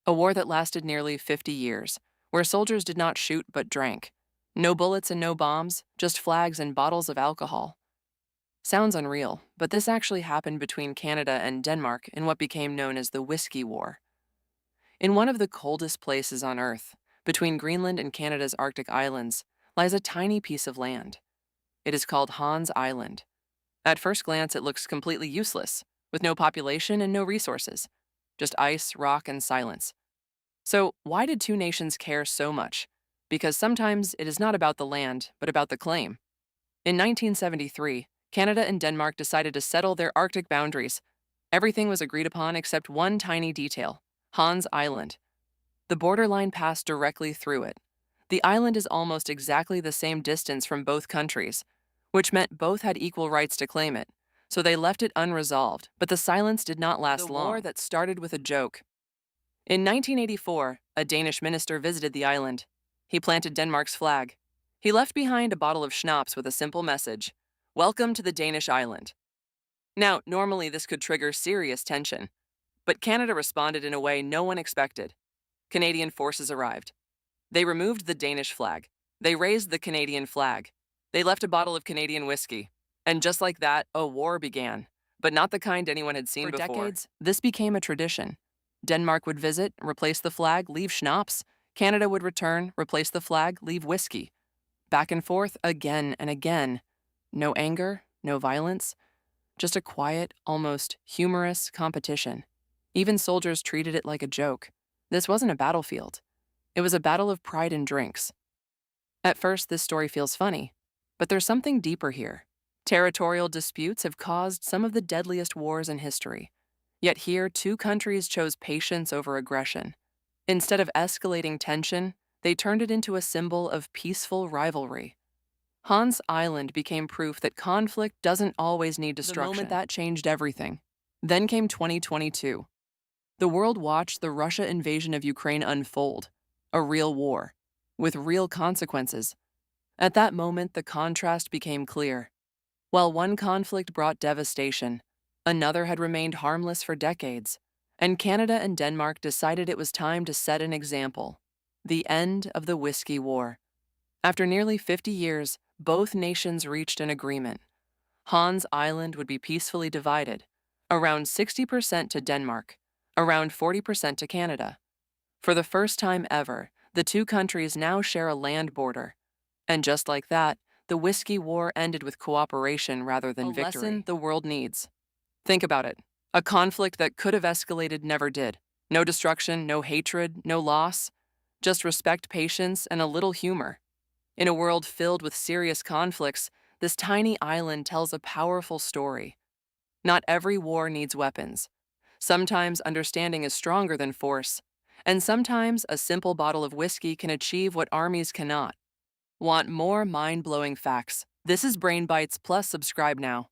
A war that lasted nearly 50 years, where soldiers did not shoot but drank. No bullets and no bombs, just flags and bottles of alcohol. Sounds unreal, but this actually happened between Canada and Denmark in what became known as the Whiskey War. In one of the coldest places on Earth, between Greenland and Canada's Arctic islands, lies a tiny piece of land. It is called Hans Island. At first glance, it looks completely useless, with no population and no resources, just ice, rock, and silence. So, why did two nations care so much? Because sometimes it is not about the land, but about the claim. In 1973, Canada and Denmark decided to settle their Arctic boundaries. Everything was agreed upon except one tiny detail: Hans Island. The borderline passed directly through it. The island is almost exactly the same distance from both countries, which meant both had equal rights to claim it. So they left it unresolved, but the silence did not last long. The war that started with a joke. In 1984, a Danish minister visited the island. He planted Denmark's flag. He left behind a bottle of schnapps with a simple message: "Welcome to the Danish island." Now, normally this could trigger serious tension, but Canada responded in a way no one expected. Canadian forces arrived. They removed the Danish flag. They raised the Canadian flag. They left a bottle of Canadian whiskey. And just like that, a war began, but not the kind anyone had seen before. For decades, this became a tradition. Denmark would visit, replace the flag, leave schnapps. Canada would return, replace the flag, leave whiskey. Back and forth again and again. No anger, no violence, just a quiet, almost humorous competition. Even soldiers treated it like a joke. This wasn't a battlefield. It was a battle of pride and drinks. At first, this story feels funny, but there's something deeper here. Territorial disputes have caused some of the deadliest wars in history. Yet here, two countries chose patience over aggression. Instead of escalating tension, they turned it into a symbol of peaceful rivalry. Hans Island became proof that conflict doesn't always need destruction. The moment that changed everything. Then came 2022. The world watched the Russia invasion of Ukraine unfold, a real war, with real consequences. At that moment, the contrast became clear. While one conflict brought devastation, another had remained harmless for decades, and Canada and Denmark decided it was time to set an example: the end of the Whiskey War. After nearly 50 years, both nations reached an agreement. Hans Island would be peacefully divided, around 60% to Denmark, around 40% to Canada. For the first time ever, the two countries now share a land border. And just like that, the Whiskey War ended with cooperation rather than victory. A lesson the world needs. Think about it. A conflict that could have escalated never did. No destruction, no hatred, no loss. Just respect, patience, and a little humor. In a world filled with serious conflicts, this tiny island tells a powerful story. Not every war needs weapons. Sometimes understanding is stronger than force. And sometimes a simple bottle of whiskey can achieve what armies cannot. Want more mind-blowing facts? This is Brain Bites Plus. Subscribe now.